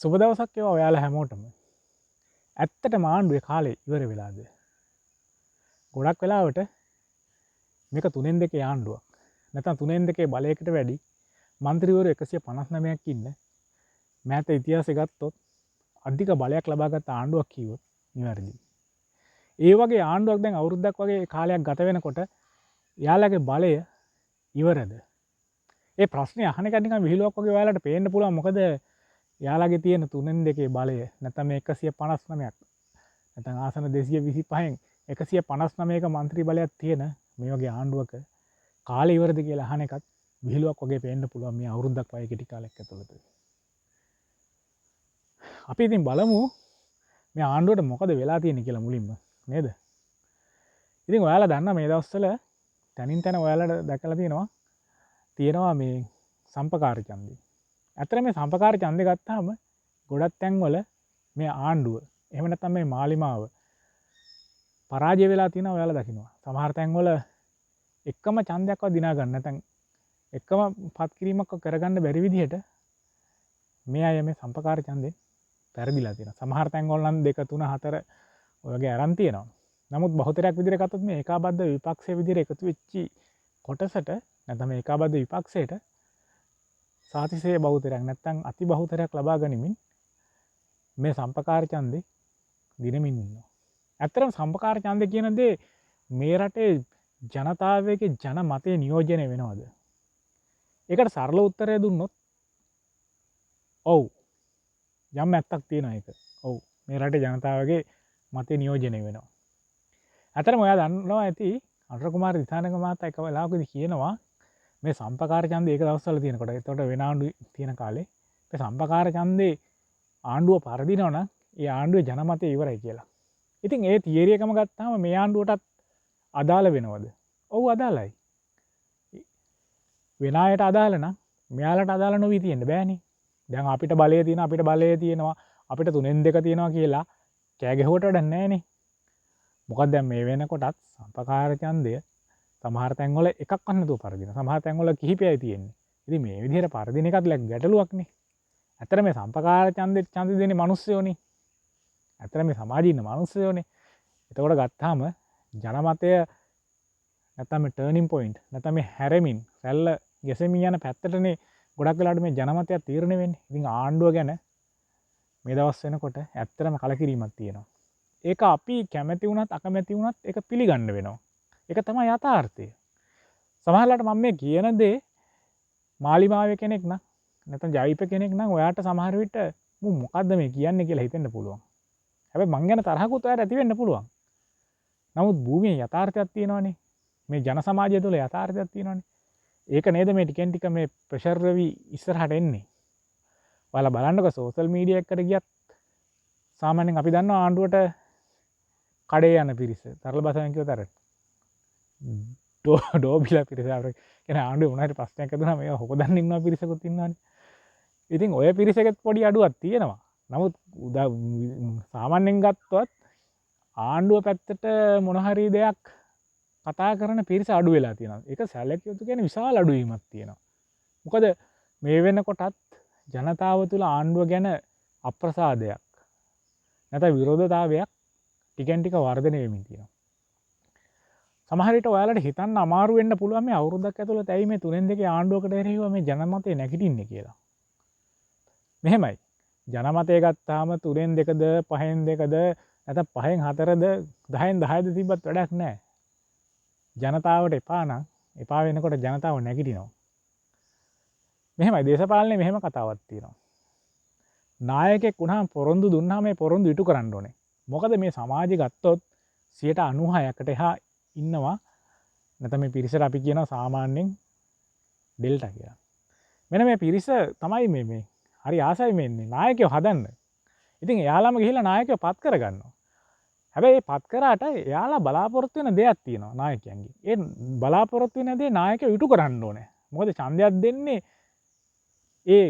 සුබ දවසක් වේවා ඔයාලා හැමෝටම. ඇත්තටම ආණ්ඩුවේ කාලේ ඉවර වෙලාද? ගොඩක් වෙලාවට මේක 3න් 2 ආණ්ඩුවක්. නැත්නම් 3න් 2 බලයකට වැඩි മന്ത്രിවරු 159ක් ඉන්න මෑත ඉතිහාසය ගත්තොත් අධික බලයක් ලබාගත් ආණ්ඩුවක් කිව්වොත් නිවැරදියි. ඒ වගේ ආණ්ඩුවක් දැන් අවුරුද්දක් වගේ කාලයක් ගත වෙනකොට යාළගේ බලය ඉවරද? ඒ ප්‍රශ්නේ අහන එක නිකන් විහිළුවක් වගේ ඔයාලට පේන්න පුළුවන්. මොකද යාළගේ තියෙන 3න් 2 බලය නැත්නම් මේ 159ක් නැත්නම් ආසන 225න් 159ක മന്ത്രി බලයක් තියෙන මේ වගේ ආණ්ඩුවක කාලේ ඉවරද කියලා අහන එකත් විහිළුවක් වගේ පේන්න පුළුවන් මේ අවුරුද්දක් වගේ කෙටි කාලයක් ඇතුළත. අපි ඉතින් බලමු මේ ආණ්ඩුවට මොකද වෙලා තියෙන්නේ කියලා මුලින්ම නේද? ඉතින් ඔයාලා දන්නා මේ දවස්වල තනින් තන ඔයාලට දැකලා තියෙනවා මේ සම්පකාර ඡන්දය. ඇත්තට මේ සම්පකාර ඡන්දය ගත්තාම ගොඩක් තැන්වල මේ ආණ්ඩුව එහෙම නැත්නම් මේ මාලිමාව පරාජය වෙලා තියෙනවා ඔයාලා දකිනවා. සමහර තැන්වල එකම ඡන්දයක්වත් දිනා ගන්න නැත්නම් එකම පත් කිරීමක් කරගන්න බැරි විදිහට මේ අය මේ සම්පකාර ඡන්දේ පෙරදිලා තියෙනවා. සමහර තැන්වල නම් 2 3 4 ඔය වගේ අරන් තියෙනවා. නමුත් බහුතරයක් විදිහට ගත්තොත් මේ ඒකාබද්ධ විපක්ෂයේ විදිහට එකතු වෙච්චි කොටසට නැත්නම් මේ ඒකාබද්ධ විපක්ෂයට සාතිශය බහුතරයක් නැත්නම් අති බහුතරයක් ලබා ගනිමින් මේ සම්පකාර ඡන්දේ දිනමින් ඉන්නවා. ඇත්තටම සම්පකාර ඡන්දේ කියන දේ මේ රටේ ජනතාවයේ ජන මතය නියෝජනය වෙනවද? ඒකට සරල උත්තරය දුන්නොත් ඔව්. යම් ඇත්තක් තියෙනවා ඒක. ඔව්. මේ රටේ ජනතාවගේ මතය නියෝජනය වෙනවා. ඇත්තටම ඔයා දන්නවා ඇති අනුර කුමාර දිසානායක මහතා එක වෙලාවකදී කියනවා මේ සම්පකාර ඡන්දේ ඒක දවස්වල තියෙනකොට එතකොට වෙන ආණ්ඩු තියෙන කාලේ මේ සම්පකාර ඡන්දේ ආණ්ඩුව පරදිනවා නම් ඒ ආණ්ඩුවේ ජනමතය ඉවරයි කියලා. ඉතින් ඒ තියරි එකම ගත්තාම මේ ආණ්ඩුවටත් අදාළ වෙනවද? ඔව් අදාළයි. වෙන අයට අදාළ නම් මෙයාලට අදාළ නොවි තියෙන්න බෑනේ. දැන් අපිට බලය තියෙනවා අපිට 3න් 2 තියෙනවා කියලා කෑ ගැහුවට වැඩක් නැහැනේ. මොකද දැන් මේ වෙනකොටත් සම්පකාර ඡන්දය සමහර තැන්වල එකක් අන්න නැතුව පරදිනවා. සමහර තැන්වල කිහිපයයි තියෙන්නේ. ඉතින් මේ විදිහට පරදින එකත් ගැටලුවක්නේ. ඇත්තට මේ සම්පකාර ඡන්දෙත් ඡන්ද දෙන්නේ මිනිස්සුයෝනේ. ඇත්තට මේ සමාජයේ ඉන්න මිනිස්සුයෝනේ. එතකොට ගත්තාම ජනමතය නැත්නම් මේ ටර්නින් පොයින්ට් නැත්නම් මේ හැරෙමින් රැල්ල ගැසෙමින් යන පැත්තටනේ ගොඩක් වෙලාවට මේ ජනමතය තීරණය වෙන්නේ. ඉතින් ආණ්ඩුව ගැන මේ දවස් වෙනකොට ඇත්තටම කලකිරීමක් තියෙනවා. ඒක අපි කැමති වුණත් අකමැති වුණත් ඒක පිළිගන්න වෙනවා. ඒක තමයි යථාර්ථය. සමහරවිට මම මේ කියන දේ මාලිමාවේ කෙනෙක් නම් නැත්නම් ජයිප කෙනෙක් නම් ඔයාට සමහර විට මොකද්ද මේ කියන්නේ කියලා හිතෙන්න පුළුවන්. හැබැයි මං ගැන තරහකුත් ඔයාට ඇති වෙන්න පුළුවන්. නමුත් භූමියේ යථාර්ථයක් තියෙනවානේ. මේ ජන සමාජය තුළ යථාර්ථයක් තියෙනවානේ. ඒක නේද මේ ටිකෙන් ටික මේ ප්‍රෙෂර් වෙවි ඉස්සරහට එන්නේ. ඔයාලා බලන්නකෝ සෝෂල් මීඩියා එකට ගියත් සාමාන්‍යයෙන් අපි දන්නවා ආණ්ඩුවට කඩේ යන පිරිස. තරල බසෙන් කිව්වොත් අර ඩෝබිලා පිරිස කියන ආණ්ඩුවේ මොනවාරි ප්‍රශ්නයක් ඇතුණා මේවා හොකදන්න ඉන්නවා පිරිසකුත් ඉන්නවානේ. ඉතින් ඔය පිරිසකෙත් පොඩි අඩුවක් තියෙනවා. නමුත් සාමාන්‍යයෙන් ගත්තොත් ආණ්ඩුව පැත්තට මොන හරි දෙයක් කතා කරන පිරිස අඩු වෙලා තියෙනවා. ඒක සැලකිය යුතු කියන විශාල අඩුවීමක් තියෙනවා. මොකද මේ වෙනකොටත් ජනතාව තුළ ආණ්ඩුව ගැන අප්‍රසාදයක් නැත්නම් විරෝධතාවයක් ටිකෙන් ටික වර්ධනය වෙමින් තියෙනවා. සමහර විට ඔයාලට හිතන්න අමාරු වෙන්න පුළුවන් මේ අවුරුද්දක් ඇතුළත ඇයි මේ 3න් 2 ආණ්ඩුවකට එරෙහිව මේ ජනමතය නැගිටින්නේ කියලා. මෙහෙමයි. ජනමතය ගත්තාම 3න් 2ද 5න් 2ද නැත්නම් 5න් 4ද 10න් 10ද තිබ්බත් වැඩක් නැහැ. ජනතාවට එපා නම් එපා වෙනකොට ජනතාව නැගිටිනවා. මෙහෙමයි දේශපාලනේ මෙහෙම කතාවක් තියෙනවා. නායකයෙක් වුණාම පොරොන්දු දුන්නාම මේ පොරොන්දු ඉටු කරන්න ඕනේ. මොකද මේ සමාජය ගත්තොත් 96%කට එහා ඉන්නවා නැත්නම් මේ පිරිසට අපි කියනවා සාමාන්‍යයෙන් ඩෙල්ටා කියලා. මෙන්න මේ පිරිස තමයි මේ හරි ආසයි මේ නායකයෝ හදන්න. ඉතින් එයාලම ගිහිල්ලා නායකයෝ පත් කරගන්නවා. හැබැයි මේ පත් කරාට එයාලා බලාපොරොත්තු වෙන දෙයක් තියෙනවා නායකයන්ගේ. ඒ බලාපොරොත්තු වෙන දේ නායකයෝ ඉටු කරන්න ඕනේ. මොකද ඡන්දයක් දෙන්නේ ඒ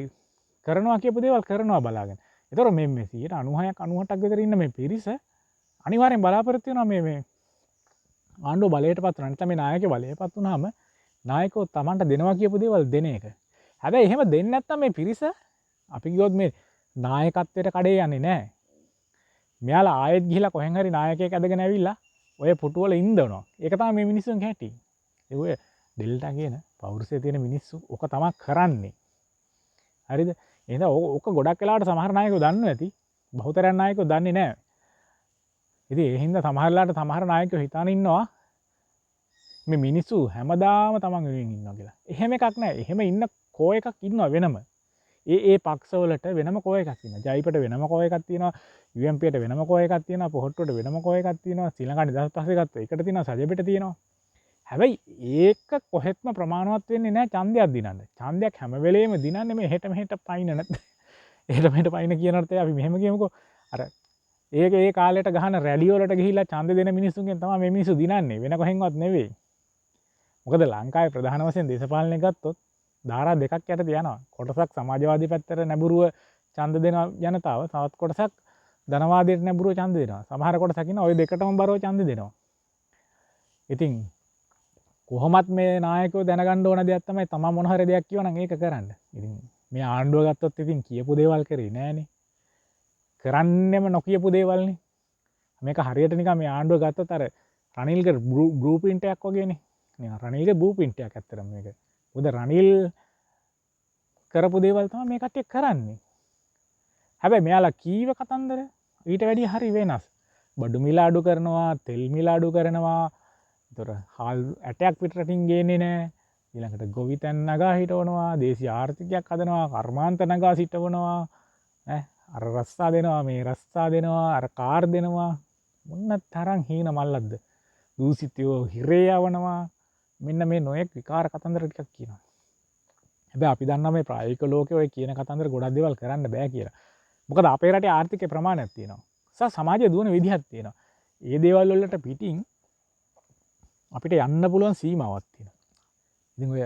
කරනවා කියපු දේවල් කරනවා බලාගෙන. ඒතකොට මේ 96ක් 98ක් විතර ඉන්න මේ පිරිස අනිවාර්යෙන් බලාපොරොත්තු වෙනවා මේ ආණ්ඩුව බලයට පත් වෙනවා. නැත්නම් මේ නායකයෝ බලයට පත් වුණාම නායකයෝ Tamanට දෙනවා කියපු දේවල් දෙන එක. හැබැයි එහෙම දෙන්නේ නැත්නම් මේ පිරිස අපි කිව්වොත් මේ නායකත්වයට කඩේ යන්නේ නැහැ. මෙයාලා ආයෙත් ගිහිලා කොහෙන් හරි නායකයෙක් ඇදගෙන ඇවිල්ලා ඔය පුටුවල ඉඳනවා. ඒක තමයි මේ මිනිස්සුන්ගේ හැටි. ඒ ඔය ඩෙල්ටා කියන පෞරුෂය තියෙන මිනිස්සු ඔක තමයි කරන්නේ. හරිද? එහෙනම් ඕක ගොඩක් වෙලාවට සමහර නායකයෝ දන්නවා ඇති. බහුතරයක් නායකයෝ දන්නේ නැහැ. ඉතින් ඒ හින්දා සමහරලාට සමහර නායකයෝ හිතාන ඉන්නවා මේ මිනිස්සු හැමදාම තමන් වෙනුවෙන් ඉන්නවා කියලා. එහෙම එකක් නැහැ. එහෙම ඉන්න කෝ එකක් ඉන්නවා වෙනම. ඒ පක්ෂවලට වෙනම කෝ එකක් තියෙනවා. ජයිපට වෙනම කෝ එකක් තියෙනවා. UMPට වෙනම කෝ එකක් තියෙනවා. පොහොට්ටුවට වෙනම කෝ එකක් තියෙනවා. ශ්‍රී ලංකා නිදහස් පස්සේ ගත්ත එකට තියෙනවා. සජපිට තියෙනවා. හැබැයි ඒක කොහෙත්ම ප්‍රමාණවත් වෙන්නේ නැහැ ඡන්දයක් දිනන්න. ඡන්දයක් හැම වෙලේම දිනන්නේ මේ හෙට මෙහෙට පයින් නැත්. එහෙට මෙහෙට පයින් කියන අර්ථය අපි මෙහෙම කියමුකෝ. අර ඒක ඒ කාලයට ගහන රැලි වලට ගිහිල්ලා ඡන්ද දෙන මිනිස්සුන්ගෙන් තමයි මේ මිනිස්සු දිනන්නේ. වෙන කොහෙන්වත් නෙවෙයි. මොකද ලංකාවේ ප්‍රධාන වශයෙන් දේශපාලනය ගත්තොත් ධාරා දෙකක් යට තියනවා. කොටසක් සමාජවාදී පැත්තට නැඹුරුව ඡන්ද දෙන ජනතාව, තවත් කොටසක් ධනවාදයට නැඹුරුව ඡන්ද දෙනවා. සමහර කොටසක් ඉන්න ওই දෙකටම බරව ඡන්ද දෙනවා. ඉතින් කොහොමත් මේ නායකයෝ දැනගන්න ඕන දෙයක් තමයි තමන් මොන හරි දෙයක් කියවනම් ඒක කරන්න. ඉතින් මේ ආණ්ඩුව ගත්තොත් ඉතින් කියපු දේවල් කරේ නෑනේ. කරන්නෙම නොකියපු දේවල්නේ. මේක හරියට නිකන් මේ ආණ්ඩුව ගත්තොත් අර රනිල්ගේ බ්ලූ ප්‍රින්ට් එකක් වගේනේ. රනිල්ගේ බ්ලූ ප්‍රින්ට් එකක් ඇත්තටම මේක. මොකද රනිල් කරපු දේවල් තමයි මේ කට්ටිය කරන්නේ. හැබැයි මෙයාලා කීව කතන්දර ඊට වැඩිය හරි වෙනස්. බඩු මිල අඩු කරනවා, තෙල් මිල අඩු කරනවා. ඒතර හාල් ඇටයක් පිටරටින් ගේන්නේ නැහැ. ඊළඟට ගොවිතැන් නගා හිටවනවා, දේශීය ආර්ථිකයක් හදනවා, කර්මාන්ත නගා සිටවනවා. අර රස්සා දෙනවා, මේ රස්සා දෙනවා, අර කාර් දෙනවා. මොන්න තරම් හීන මල්ලක්ද. දූෂිතයෝ හිරේ යවනවා. මෙන්න මේ නොයෙක් විකාර කතන්දර ටිකක් කියනවා. හැබැයි අපි දන්නවා මේ ප්‍රායෝගික ලෝකේ ඔය කියන කතන්දර ගොඩක් දේවල් කරන්න බෑ කියලා. මොකද අපේ රටේ ආර්ථිකේ ප්‍රමාණයක් තියෙනවා. සමාජය දුවන විදිහක් තියෙනවා. ඒ දේවල් වලට පිටින් අපිට යන්න පුළුවන් සීමාවක් තියෙනවා. ඉතින් ඔය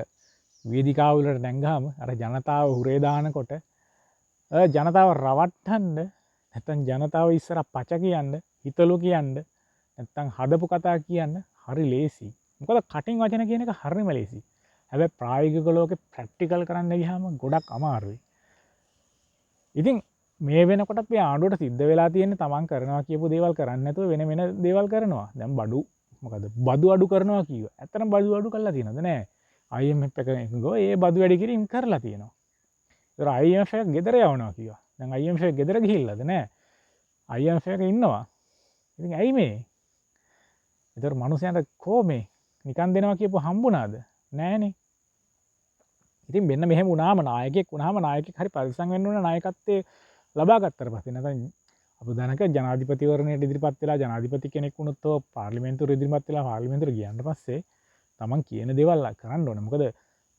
වේදිකාව වලට නැංගාම අර ජනතාව හුරේ දානකොට ජනතාව රවට්ටන්න නැත්නම් ජනතාව ඉස්සර පච කියන්න, හිතලු කියන්න, නැත්නම් හදපු කතා කියන්න හරි ලේසි. මොකද කටින් වචන කියන එක හරිම ලේසි. හැබැයි ප්‍රායෝගික ලෝකේ ප්‍රැක්ටිකල් කරන්න ගියාම ගොඩක් අමාරුයි. ඉතින් මේ වෙනකොටත් මේ ආණ්ඩුවට සිද්ධ වෙලා තියෙන්නේ තමන් කරනවා කියපු දේවල් කරන්නේ නැතුව වෙන වෙන දේවල් කරනවා. දැන් බදු අඩු කරනවා කියුවා. ඇත්තටම බදු අඩු කරලා තියෙනවද නැහැ. IMF එක ගෝ ඒ බදු වැඩි කිරීම කරලා තියෙනවා. ඒතර IMF එක ගෙදර යවනවා කියුවා. දැන් IMF එක ගෙදර ගිහිල්ලාද නැහැ. IMF එක ඉන්නවා. ඉතින් ඇයි මේ? ඒතර මිනිස්සුන්ට කොහොමේ නිකන් දෙනවා කියපුව හම්බුණාද? නෑනේ. ඉතින් මෙන්න මෙහෙම වුණාම නායකයෙක් වුණාම නායකයෙක් හරි පරිස්සම් වෙන්න ඕන නායකත්වයේ ලබා ගත්තට පස්සේ නැත්නම් අපු දනක ජනාධිපතිවරණයට ඉදිරිපත් වෙලා ජනාධිපති කෙනෙක් වුණොත් පාර්ලිමේන්තුවට ඉදිරිපත් වෙලා පාර්ලිමේන්තුවට ගියන්න පස්සේ තමන් කියන දේවල් කරන්න ඕනේ. මොකද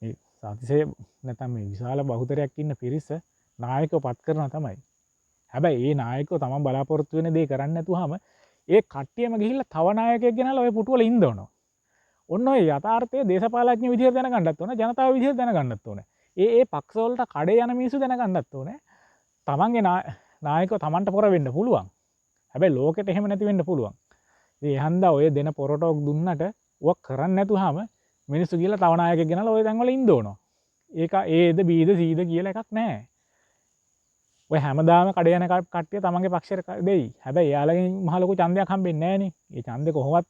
මේ සාතිශය නැත්නම් මේ විශාල බහුතරයක් ඉන්න පිරිස නායකව පත් කරනවා තමයි. හැබැයි ඒ නායකව තමන් බලාපොරොත්තු වෙන දේ කරන්නේ නැතුවම ඒ කට්ටියම ගිහිල්ලා තව නායකයෙක් ගෙනල්ලා ඔය පුටුවල ඉඳවනවා. ඔන්න ඔය යථාර්ථය දේශපාලඥ විදිහට දැනගන්නත් ඕන, ජනතාව විදිහට දැනගන්නත් ඕන. ඒ පක්ෂවලට කඩේ යන මිනිස්සු දැනගන්නත් ඕන. තමන්ගේ නායකව තමන්ට පොර වෙන්න පුළුවන්. හැබැයි ලෝකෙට එහෙම නැති වෙන්න පුළුවන්. ඉතින් ඒ හන්දා ඔය දෙන පොරටෝක් දුන්නට ඔක් කරන්නේ නැතුවම මිනිස්සු ගිහලා තව නායකයෙක් ගෙනල්ලා ඔය තැන්වල ඉඳවනවා. ඒක Aද Bද Cද කියලා එකක් නැහැ. ඔය හැමදාම කඩේ යන කට්ටිය තමන්ගේ පක්ෂයට දෙයි. හැබැයි එයාලගෙන් මහ ලොකු ඡන්දයක් හම්බෙන්නේ නැහනේ. ඒ ඡන්දේ කොහොමවත්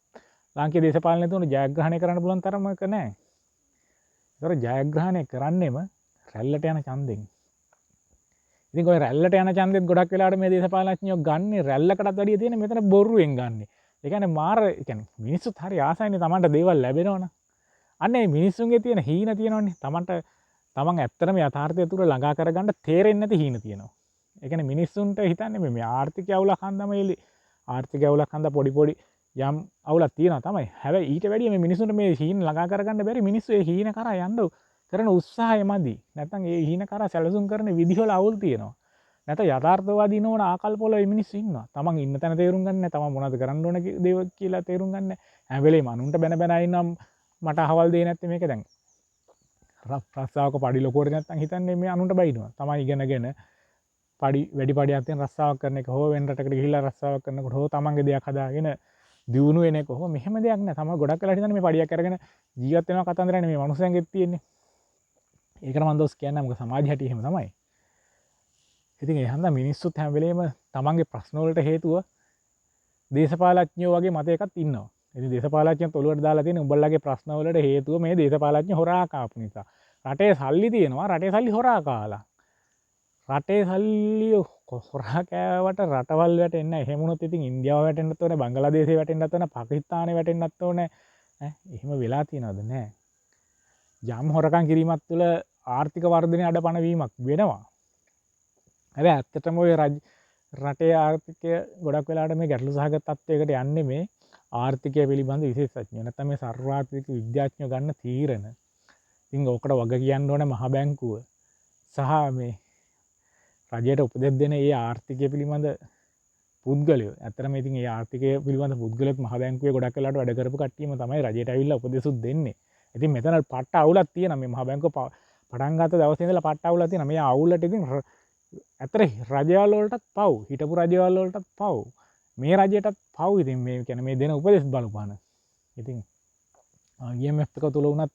ලාංකීය දේශපාලනය තුන ජයග්‍රහණය කරන්න පුළුවන් තරමක නැහැ. ඒතර ජයග්‍රහණය කරන්නෙම රැල්ලට යන ඡන්දෙන්. ඉතින් ඔය රැල්ලට යන ඡන්දෙත් ගොඩක් වෙලාවට මේ දේශපාලනඥයෝ ගන්නේ රැල්ලකටත් වැඩිය තියෙන මෙතන බොරුවෙන් ගන්නෙ. ඒ කියන්නේ මාර ඒ කියන්නේ මිනිස්සුත් හරි ආසයිනේ Tamanට දේවල් ලැබෙනවනේ. අන්න ඒ මිනිස්සුන්ගේ තියෙන හීන තියෙනවනේ. තමන් ඇත්තටම යථාර්ථය තුර ළඟා කරගන්න තේරෙන්නේ නැති හීන තියෙනවා. ඒ කියන්නේ මිනිස්සුන්ට හිතන්නේ මේ ආර්ථික අවුලක් හන්දම ආර්ථික අවුලක් හන්ද පොඩි යම් අවුලක් තියෙනවා තමයි. හැබැයි ඊට වැඩිය මේ මිනිස්සුන්ට මේ හීන ළඟා කරගන්න බැරි මිනිස්සු ඒ හීන කරා යන්න කරන උත්සාහය මදි. නැත්නම් ඒ හීන කරා සැලසුම් කරන විදිහවල අවුල් තියෙනවා. නැත්නම් යථාර්ථවාදී නොවන ආකල්පවල මේ මිනිස්සු ඉන්නවා. තමන් ඉන්න තැන තේරුම් ගන්න නැහැ. තමන් මොනවද කරන්න ඕන දේව කියලා තේරුම් ගන්න නැහැ. හැම වෙලේම අනුන්ට බැන ඉන්නම් මට අහවල් දෙන්නේ නැත්තේ මේක දැන්. රස්සාවක පඩි ලොකුවට නැත්නම් හිතන්නේ මේ අනුන්ට බයිනවා. තමයි ඉගෙනගෙන පඩි වැඩි පඩියක් තියෙන රස්සාවක් කරන එක හෝ වෙන රටකට ගිහිල්ලා රස්සාවක් කරනකොට හෝ තමන්ගේ දෙයක් හදාගෙන දියුණු වෙන එක හෝ මෙහෙම දෙයක් නෑ. තමයි ගොඩක් වෙලා හිතන්නේ මේ පඩියක් අරගෙන ජීවත් වෙනවා කතන්දරනේ මේ මනුස්සයන්ගෙත් තියෙන්නේ. ඒකට මම දොස් කියන්නේ මොකද සමාජය හැටි එහෙම තමයි. ඉතින් ඒ හන්ද මිනිස්සුත් හැම වෙලේම තමන්ගේ ප්‍රශ්න වලට හේතුව දේශපාලඥයෝ වගේ මත එකක් ඉන්නවා. ඉතින් දේශපාලඥයන් ඔලුවට දාලා තියෙන උඹලගේ ප්‍රශ්න වලට හේතුව මේ දේශපාලඥ හොරා කාපු නිසා. රටේ සල්ලි තියෙනවා, රටේ සල්ලි හොරා කාලා. රටේ සල්ලි හොරා කෑවට රටවල් වැටෙන්න. එහෙම වුණොත් ඉතින් ඉන්දියාව වැටෙන්නත් ඕනේ, බංගලාදේශේ වැටෙන්නත් ඕනේ, පාකිස්තානේ වැටෙන්නත් ඕනේ. එහෙම වෙලා තියෙනවද? නැහැ. යම් හොරකම් කිරීමක් තුළ ආර්ථික වර්ධනය අඩපණ වීමක් වෙනවා. හැබැයි ඇත්තටම ඔය රටේ ආර්ථිකය ගොඩක් වෙලාට මේ ගැටලු සහගත තත්ත්වයකට යන්නේ මේ ආර්ථිකය පිළිබඳ විශේෂඥයෝ නැත්නම් මේ සර්වාර්ථික විද්‍යාඥයෝ ගන්න තීරණ. ඉතින් ඕකට වග කියන්න ඕනේ මහ බැංකුව සහ මේ රජයට උපදෙස් දෙන ඒ ආර්ථිකය පිළිබඳ පුද්ගලයෝ. ඇත්තටම ඉතින් ඒ ආර්ථිකය පිළිබඳ පුද්ගලෙක් මහ බැංකුවේ ගොඩක් වෙලාට වැඩ කරපු කට්ටියම තමයි රජයට ඇවිල්ලා උපදෙසුත් දෙන්නේ. ඉතින් මෙතන පට්ට අවුලක් තියෙනවා. මේ මහ බැංකුව පටන් ගත්ත දවසේ ඉඳලා පට්ට අවුලක් තියෙනවා. මේ අවුලට ඉතින් ඇත්තට රජවල් වලටත් පව්, හිටපු රජවල් වලටත් පව්, මේ රජයටත් පව්. ඉතින් මේ කියන්නේ මේ දෙන උපදෙස් බලපාන. ඉතින් IMF එක තුල වුණත්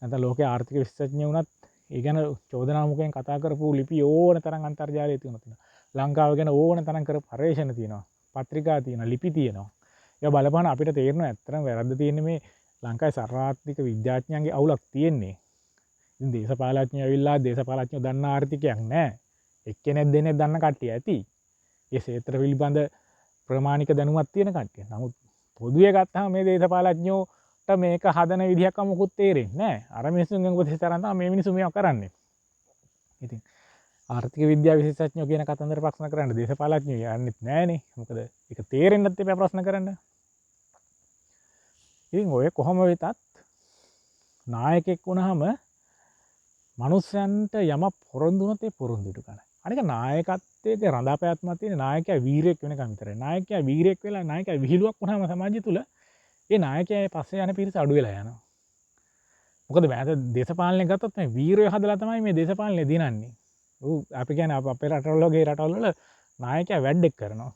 නැත්නම් ලෝකයේ ආර්ථික විශේෂඥ වුණත් ඒ ගැන චෝදනා මුඛයෙන් කතා කරපු ලිපි ඕන තරම් අන්තර්ජාලයේ තියෙනවා. ලංකාව ගැන ඕන තරම් කරපු පර්යේෂණ තියෙනවා. පත්‍රිකා තියෙනවා, ලිපි තියෙනවා. ඒක බලපහම අපිට තේරෙනවා ඇත්තටම වැරද්ද තියෙන්නේ මේ ලංකාවේ සර්වාර්ථික විද්‍යාඥයන්ගේ අවුලක් තියෙන්නේ. ඉතින් දේශපාලඥයෝ ඇවිල්ලා දේශපාලඥයෝ දන්න ආර්ථිකයක් නැහැ. එක්කෙනෙක් දෙනෙක් දන්න කට්ටිය ඇති. ඒ ක්ෂේත්‍ර පිළිබඳ ප්‍රමාණික දැනුමක් තියෙන කට්ටිය. නමුත් පොදුවේ ගත්තාම මේ දේශපාලඥයෝට මේක හදන විදිහක් මොකුත් තේරෙන්නේ නැහැ. අර මිනිස්සුන්ගෙන් උපදෙස් තරම් තමයි මේ මිනිස්සු මේවා කරන්නේ. ඉතින් ආර්ථික විද්‍යාව විශේෂඥයෝ කියන කතන්දර ප්‍රශ්න කරන්න දේශපාලඥයෝ යන්නෙත් නැහනේ. මොකද ඒක තේරෙන්නත් එපා ප්‍රශ්න කරන්න. ඉතින් ඔය කොහොම වෙතත් නායකයෙක් වුණාම මනුස්සයන්ට යම පොරොන්දු වුණොත් ඒ පොරොන්දු ඉටු ගන්න. අනික නායකත්වයේ රඳාපැවැත්මක් තියෙන නායකයා වීරයෙක් වෙනකම් විතරයි. නායකයා වීරයෙක් වෙලා නායකයා විහිළුවක් වුණාම සමාජය තුල ඒ නායකයා පස්සේ යන පිරිස අඩු වෙලා යනවා. මොකද මෑත දේශපාලනය ගත්තොත් මේ වීරයෝ හදලා තමයි මේ දේශපාලනය දිනන්නේ. අපි කියන්නේ අපේ රටවල වගේ රටවල් වල නායකයා වැඩක් කරනවා.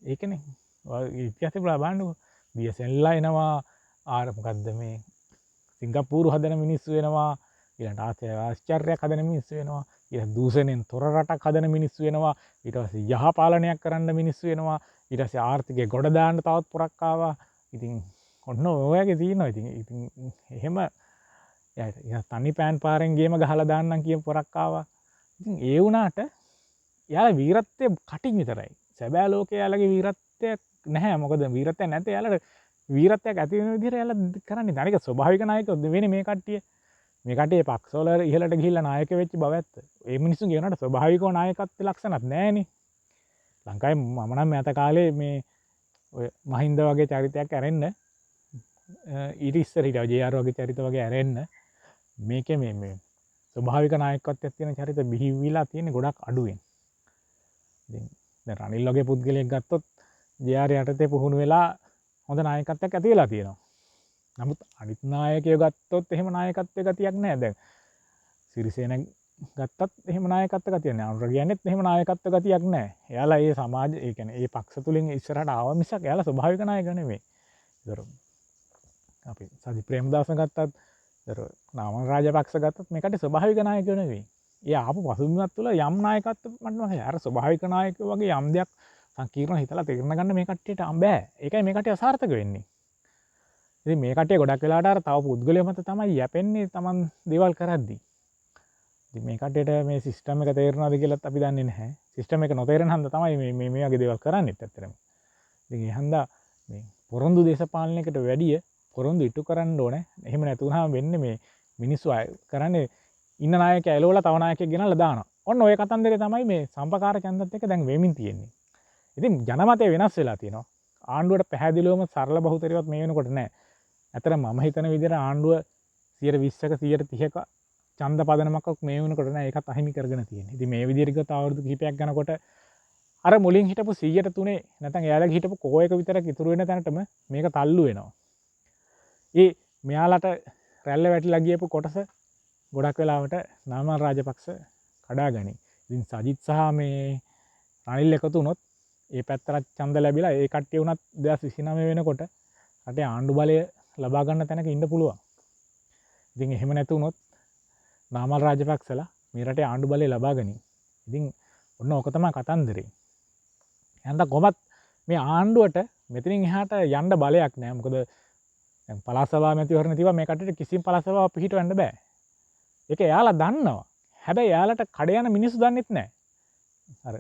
ඒකනේ. ඉතිහාසෙ බලන්නකො. BSNලා එනවා මොකද්ද මේ සිංගප්පූරු හදන මිනිස්සු වෙනවා. ඊළඟට ආශ්චර්යයක් හදන මිනිස්සු වෙනවා. ඊට දූෂණයෙන් තොර රටක් හදන මිනිස්සු වෙනවා. ඊට පස්සේ යහපාලනයක් කරන්න මිනිස්සු වෙනවා. ඊට පස්සේ ආර්ථිකය ගොඩ දාන්න තවත් පොරක් ආවා. ඉතින් ඔන්න ඔයගේ තියෙනවා. ඉතින් එහෙම තනි පෑන් පාරෙන් ගේම ගහලා දාන්නම් කියන පොරක් ආවා. ඉතින් ඒ වුණාට යාලා වීරත්වය කටින් විතරයි. සැබෑ ලෝකයේ යාලගේ වීරත්වයක් නැහැ. මොකද වීරත්වයක් නැත්නම් යාලට වීරත්වයක් ඇති වෙන විදිහට යාලා කරන්නේ. අනික ස්වභාවික නායකයෝ වෙන්නේ මේ කට්ටිය. මේ කට්ටිය පක්ෂවල ඉහළට ගිහිල්ලා නායක වෙච්ච බව ඇත්ත. ඒ මිනිස්සු කියනකට ස්වභාවිකව නායකත්ව ලක්ෂණත් නැහැනේ. ලංකාවේ මම නම් මෑත කාලේ මේ ඔය මහින්ද වගේ චරිතයක් ඇරෙන්න ඊට ඉස්සර හිටව JR වගේ චරිත වගේ ඇරෙන්න මේකේ මේ ස්වභාවික නායකත්වයක් තියෙන චරිත බිහිවිලා තියෙන්නේ ගොඩක් අඩුවෙන්. ඉතින් දැන් රනිල් වගේ පුද්ගලයෙක් ගත්තොත් JR යටතේ පුහුණු වෙලා හොඳ නායකත්වයක් ඇති වෙලා තියෙනවා. නමුත් අනිත් නායකයෝ ගත්තොත් එහෙම නායකත්වයේ ගතියක් නැහැ. දැන් සිරිසේන ගත්තත් එහෙම නායකත්ව ගතියක් නැහැ. අනුර කියන්නේත් එහෙම නායකත්ව ගතියක් නැහැ. එයාලා ඒ සමාජ ඒ කියන්නේ ඒ පක්ෂ තුලින් ඉස්සරහට ආව මිසක් එයාලා ස්වභාවික නායක නෙමෙයි. ඒතර අපි සජිත් ප්‍රේමදාස ගත්තත් ඒතර නාමල් රාජපක්ෂ ගත්තත් මේකට ස්වභාවික නායකයෝ නෙවෙයි. ඒ ආපු පසුබිමත් තුළ යම් නායකත්ව මට්ටමක අර ස්වභාවික නායකයෝ වගේ යම් දෙයක් සංකීර්ණ හිතලා තේරුම් ගන්න මේ කට්ටියට බෑ. ඒකයි මේ කට්ටිය අසාර්ථක වෙන්නේ. ඉතින් මේ කට්ටිය ගොඩක් වෙලාට අර තව පුද්ගලයෝ මත තමයි යැපෙන්නේ Taman දේවල් කරද්දී. ඉතින් මේ කට්ටියට මේ සිස්ටම් එක තේරෙනවද කියලාත් අපි දන්නේ නැහැ. සිස්ටම් එක නොතේරෙන හන්ද තමයි මේ වගේ දේවල් කරන්නේත් ඇත්තටම. ඉතින් ඒ හන්දා මේ පොරොන්දු දේශපාලනයකට වැඩිය පොරොන්දු ඉටු කරන්න ඕනේ. එහෙම නැතුනහම වෙන්නේ මේ මිනිස්සු කරන්නේ ඉන්න නායකයා එලවලා තව නායකයෙක් ගෙනල්ලා දානවා. ඔන්න ඔය කතන්දරේ තමයි මේ සම්පකාර ඡන්දත් එක්ක දැන් වෙමින් තියෙන්නේ. ඉතින් ජනමතය වෙනස් වෙලා තියෙනවා. ආණ්ඩුවට පැහැදිලිවම සරල බහුතරයක් මේ වෙනකොට නැහැ. ඇතර මම හිතන විදිහට ආණ්ඩුව 120ක 130ක ඡන්ද පදනමක් මේ වෙනකොට නෑ. ඒකත් අහිමි කරගෙන තියෙන්නේ. ඉතින් මේ විදිහට ගියොත් අවුරුදු කිහිපයක් යනකොට අර මුලින් හිටපු 100ට 3 නැත්නම් එයාලගේ හිටපු කෝයක විතරක් ඉතුරු වෙන තැනටම මේක තල්ලු වෙනවා. ඒ මෙයාලට රැල්ල වැටිලා ගියපු කොටස ගොඩක් වෙලාවට නාමල් රාජපක්ෂ කඩා ගනි. ඉතින් සජිත් සහ මේ රනිල් එකතු වුණොත් ඒ පැත්තට ඡන්ද ලැබිලා ඒ කට්ටිය වුණත් 2029 වෙනකොට රටේ ආණ්ඩු බලය ලබා ගන්න තැනක ඉන්න පුළුවන්. ඉතින් එහෙම නැතු වුණොත් නාමල් රාජපක්ෂලා මේ රටේ ආණ්ඩු බලය ලබා ගනි. ඉතින් ඔන්න ඕක තමයි කතන්දරේ. එහෙනම් කොහොමත් මේ ආණ්ඩුවට මෙතනින් එහාට යන්න බලයක් නැහැ. මොකද දැන් පළාත් සභා මැතිවරණ තිබ්බා මේ කට්ටියට කිසිම පළාත් සභාවක් පිහිටවන්න බෑ. ඒක එයාලා දන්නවා. හැබැයි එයාලට කඩ යන මිනිස්සු දන්නෙත් නැහැ. අර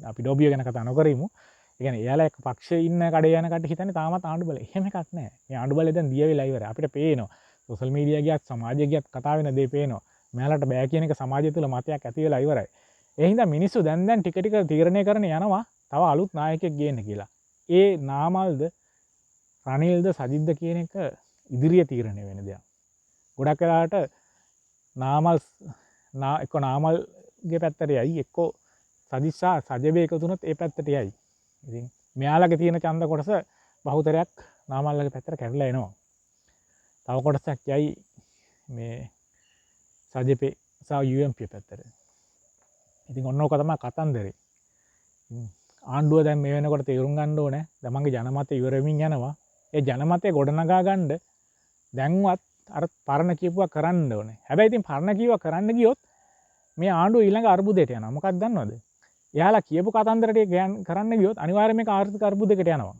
අපි ඩෝබිය ගැන කතා නොකරමු. ඒ කියන්නේ එයාලා එක පක්ෂයේ ඉන්න කඩේ යන කට්ටිය හිතන්නේ තාමත් ආණ්ඩු බලය. එහෙම එකක් නැහැ. මේ ආණ්ඩු බලය දැන් දිය වෙලා ඉවරයි. අපිට පේනවා. සෝෂල් මීඩියා ගියත් සමාජය ගියත් කතා වෙන දේ පේනවා. මෙයාලට බෑ කියන එක සමාජය තුළ මතයක් ඇති වෙලා ඉවරයි. ඒ හින්දා මිනිස්සු දැන් ටික ටික තීරණය කරන යනවා තව අලුත් නායකයෙක් ගේන්න කියලා. ඒ නාමල්ද රනිල්ද සජිද්ද කියන එක ඉදිරිය තීරණය වෙන දෙයක්. ගොඩක් වෙලාවට නාමල් එක්ක නාමල්ගේ පැත්තට යයි එක්කෝ සජිස්සා සජබේ එකතු වුණොත් ඒ පැත්තට යයි. ඉතින් මෙයාලගේ තියෙන ඡන්ද කොටස බහුතරයක් නාමල්ලගේ පැත්තට කැඩලා එනවා. තව කොටසක් යයි මේ සජපේ සහ UMP පැත්තට. ඉතින් ඔන්න ඕක තමයි කතන්දරේ. ආණ්ඩුව දැන් මේ වෙනකොට තේරුම් ගන්න ඕනේ තමන්ගේ ජනමතය ඉවර වෙමින් යනවා. ඒ ජනමතය ගොඩනගා ගන්න දැන්වත් අර පරණ කියපුවා කරන්න ඕනේ. හැබැයි ඉතින් පරණ කියුවා කරන්න ගියොත් මේ ආණ්ඩුව ඊළඟ අර්බුදයට යනවා. මොකක්ද දන්නවද? එයාලා කියපු කතන්දරට කරන්න ගියොත් අනිවාර්යයෙන් මේක ආර්ථික අර්බුදයකට යනවා.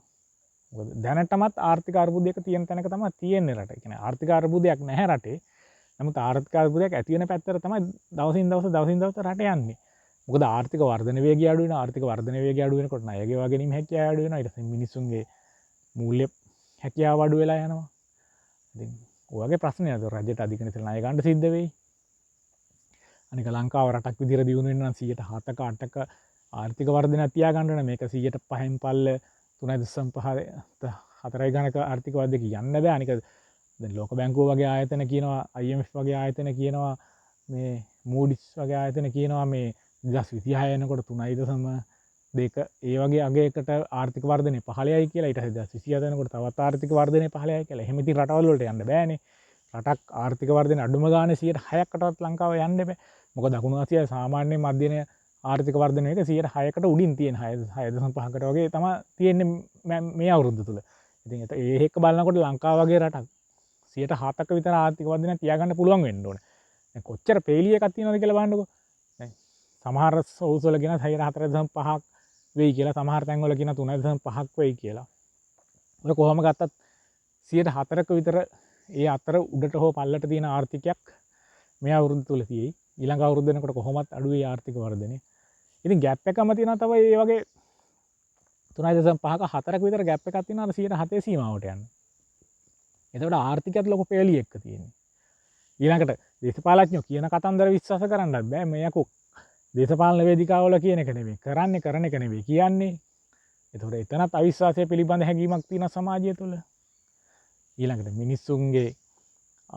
මොකද දැනටමත් ආර්ථික අර්බුදයක තියෙන තැනක තමයි තියෙන්නේ රට. ඒ කියන්නේ ආර්ථික අර්බුදයක් නැහැ රටේ. නමුත් ආර්ථික අර්බුදයක් ඇති වෙන පැත්තට තමයි දවසින් දවස රට යන්නේ. මොකද ආර්ථික වර්ධන වේගය අඩු වෙනවා. ආර්ථික වර්ධන වේගය අඩු වෙනකොට ණය ගෙවා ගැනීම හැකියාව අඩු වෙනවා. ඊට පස්සේ මිනිස්සුන්ගේ මූල්‍ය හැකියාව අඩු වෙලා යනවා. ඉතින් ඔයගේ ප්‍රශ්නයක් රජයට අධික නිසල ණය ගන්න සිද්ධ වෙයි. අනික ලංකාව රටක් විදිහට දියුණු වෙන්න නම් 7ක 8ක ආර්ථික වර්ධනයක් තියාගන්න ඕනේ. මේක 5%න් පල්ල 3.5 4 ගණක ආර්ථික වර්ධනයක යන්න බෑ. අනික දැන් ලෝක බැංකුව වගේ ආයතන කියනවා, IMF වගේ ආයතන කියනවා, මේ Moody's වගේ ආයතන කියනවා මේ 2026 එනකොට 3.2 ඒ වගේ අගයකට ආර්ථික වර්ධනය 15යි කියලා. ඊට පස්සේ 2027 එනකොට තවත් ආර්ථික වර්ධනය 15යි කියලා. එහෙම ඉතින් රටවල් වලට යන්න බෑනේ. රටක් ආර්ථික වර්ධනය අඩුම ගානේ 6%කටවත් ලංකාව යන්න බෑ. මොකද දකුණු ආසියාවේ සාමාන්‍ය මධ්‍යම ආර්ථික වර්ධනය එක 6%කට උඩින් තියෙන 6.5කට වගේ තමයි තියෙන්නේ මේ අවුරුද්ද තුල. ඉතින් ඒ එක්ක බලනකොට ලංකාව වගේ රටක් 7%ක විතර ආර්ථික වර්ධනය තියාගන්න පුළුවන් වෙන්න ඕනේ. දැන් කොච්චර පේලිය එකක් තියෙනවද කියලා බලන්නකෝ. දැන් සමහර සෝස් වල කියන 4.5ක් වෙයි කියලා, සමහර තැන් වල කියන 3.5ක් වෙයි කියලා. ඔය කොහොම ගත්තත් 4%ක විතර ඒ අතර උඩට හෝ පල්ලට තියෙන ආර්ථිකයක් මේ අවුරුද්ද තුල තියෙයි. ඊළඟ අවුරුද්ද වෙනකොට කොහොමත් අඩු වෙයි ආර්ථික වර්ධනය. ඉතින් ගැප් එකම තියෙනවා තව ඒ වගේ 3.5ක 4ක විතර ගැප් එකක් තියෙනවා අර 7% සීමාවට යන්න. එතකොට ආර්ථිකයත් ලොකු පේලියක් තියෙන්නේ. ඊළඟට දේශපාලඥයෝ කියන කතන්දර විශ්වාස කරන්නත් බෑ. මේ යකෝ දේශපාලන වේදිකාවල කියන එක නෙවෙයි කරන්නේ, කරන එක නෙවෙයි කියන්නේ. එතකොට එතනත් අවිශ්වාසය පිළිබඳ හැඟීමක් තියෙන සමාජය තුළ. ඊළඟට මිනිස්සුන්ගේ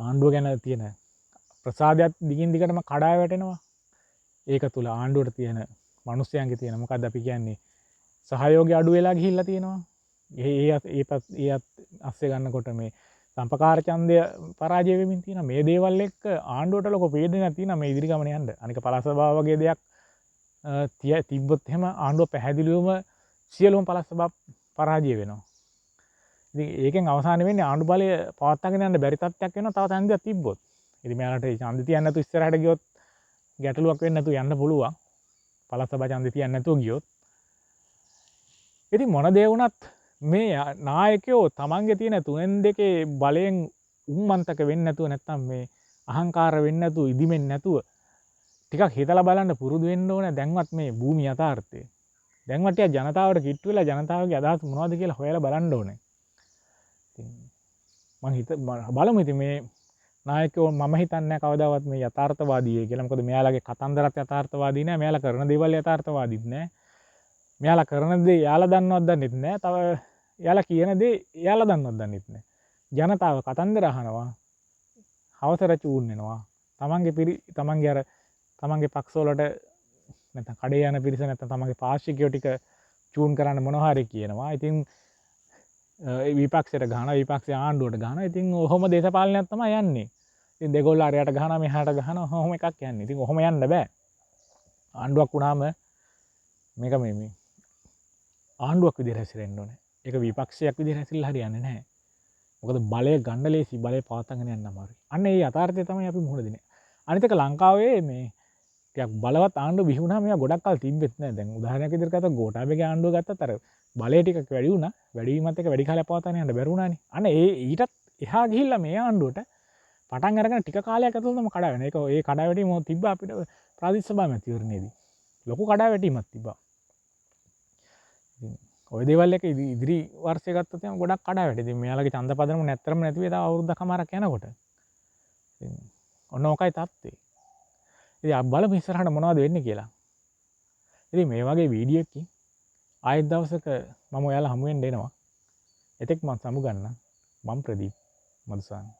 ආණ්ඩුව ගැන තියෙන ප්‍රසාදයක් දිගින් දිගටම කඩා වැටෙනවා. ඒක තුළ ආණ්ඩුවට තියෙන මිනිස්යන්ගේ තියෙන මොකක්ද අපි කියන්නේ සහයෝගය අඩු වෙලා ගිහිල්ලා තියෙනවා. ඒ අස්සේ ගන්නකොට මේ සම්පකාර ඡන්දය පරාජය වෙමින් තියෙනවා. මේ දේවල් එක්ක ආණ්ඩුවට ලොකු වේදනයක් තියෙනවා මේ ඉදිරි ගමන යන්න. අනික පළාත් සභාව වගේ දෙයක් තිබ්බොත් එහෙම ආණ්ඩුව පැහැදිලිවම සියලුම පළාත් සභා පරාජය වෙනවා. ඉතින් ඒකෙන් අවසාන වෙන්නේ ආණ්ඩු බලය පවත්වාගෙන යන්න බැරි තත්ත්වයක් වෙනවා තව තැන්දයක් තිබ්බොත්. ඉතින් මෙයාලට ඡන්දය තියන්න නැතු ඉස්සරහට ගියොත් ගැටලුවක් වෙන්නේ නැතු යන්න පුළුවන්. පළාත් සභා ඡන්දය තියන්න නැතුව ගියොත්. ඉතින් මොන දේ වුණත් මේ නායකයෝ තමන්ගේ තියෙන 3-2 බලයෙන් උම්මන්තක වෙන්නේ නැතුව නැත්තම් මේ අහංකාර වෙන්නේ නැතුව ඉදිමෙන්නේ නැතුව ටිකක් හිතලා බලන්න පුරුදු වෙන්න ඕනේ. දැන්වත් මේ භූමි යථාර්ථය. දැන්වත් ටික ජනතාවට කිට්ටු වෙලා ජනතාවගේ අදහස් මොනවද කියලා හොයලා බලන්න ඕනේ. ඉතින් මම බලමු ඉතින් මේ නායකයෝ මම හිතන්නේ කවදාවත් මේ යථාර්ථවාදී කියලා. මොකද මෙයාලගේ කතන්දරත් යථාර්ථවාදී නෑ. මෙයාලා කරන දේවල් යථාර්ථවාදීත් නෑ. මෙයාලා කරන දේ යාලා දන්නවත් දන්නෙත් නෑ. තව යාලා කියන දේ යාලා දන්නවත් දන්නෙත් නෑ. ජනතාව කතන්දර අහනවා. හවසර චූන් වෙනවා. තමන්ගේ අර තමන්ගේ පක්ෂවලට නැත්නම් කඩේ යන පිරිස නැත්නම් තමන්ගේ පාර්ශ්විකයෝ ටික චූන් කරන්න මොනවා හරි කියනවා. ඉතින් විපක්ෂයට ගහනවා, විපක්ෂය ආණ්ඩුවට ගහනවා. ඉතින් ඔහොම දේශපාලනයක් තමයි යන්නේ. ඉතින් දෙගොල්ල අරයට ගහනවා, මෙහාට ගහනවා. ඔහොම එකක් යන්නේ. ඉතින් ඔහොම යන්න බෑ. ආණ්ඩුවක් වුණාම මේක මේ ආණ්ඩුවක් විදිහට හැසිරෙන්න ඕනේ. ඒක විපක්ෂයක් විදිහට හැසිරෙලා හරියන්නේ නැහැ. මොකද බලය ගන්න ලේසි, බලය පවත්වාගෙන යන්න අමාරුයි. අන්න ඒ යථාර්ථය තමයි අපි මුහුණ දෙන්නේ. අනිත් එක ලංකාවේ මේ ටිකක් බලවත් ආණ්ඩුව බිහි වුණාම මේවා ගොඩක් කල් තිබ්බෙත් නැහැ. දැන් උදාහරණයක් විදිහට ගත්තොත් ගෝඨාභයගේ ආණ්ඩුව ගත්තත් අර බලය ටිකක් වැඩි වුණා. වැඩි වීමත් එක්ක වැඩි කාලයක් පවත්වාගෙන යන්න බැරි වුණානේ. අන්න ඊටත් එහා ගිහිල්ලා මේ ආණ්ඩුවට පටන් අරගෙන ටික කාලයක් ඇතුළතම කඩා වෙන. ඒක ඒ කඩා වැටීම තිබ්බා අපිට ප්‍රාදේශ සභා මැතිවරණයේදී. ලොකු කඩා වැටීමක් තිබ්බා. ඔය දේවල් එක ඉදිරි වර්ෂය ගත්තොත් එහෙනම් ගොඩක් කඩා වැටේ. ඉතින් මෙයාලගේ ඡන්ද පදනම නැත්තරම නැති වෙයි තව අවුරුද්දකමාරක් යනකොට. ඉතින් ඔන්න ඕකයි තත්ත්වය. ඉතින් අපි බලමු ඉස්සරහට මොනවද වෙන්නේ කියලා. ඉතින් මේ වගේ වීඩියෝ එකකින් ආයෙත් දවසක මම ඔයාලා හමු වෙන්න එනවා. එතෙක් මම සමුගන්නම්. මම ප්‍රදීප් මදුසාන.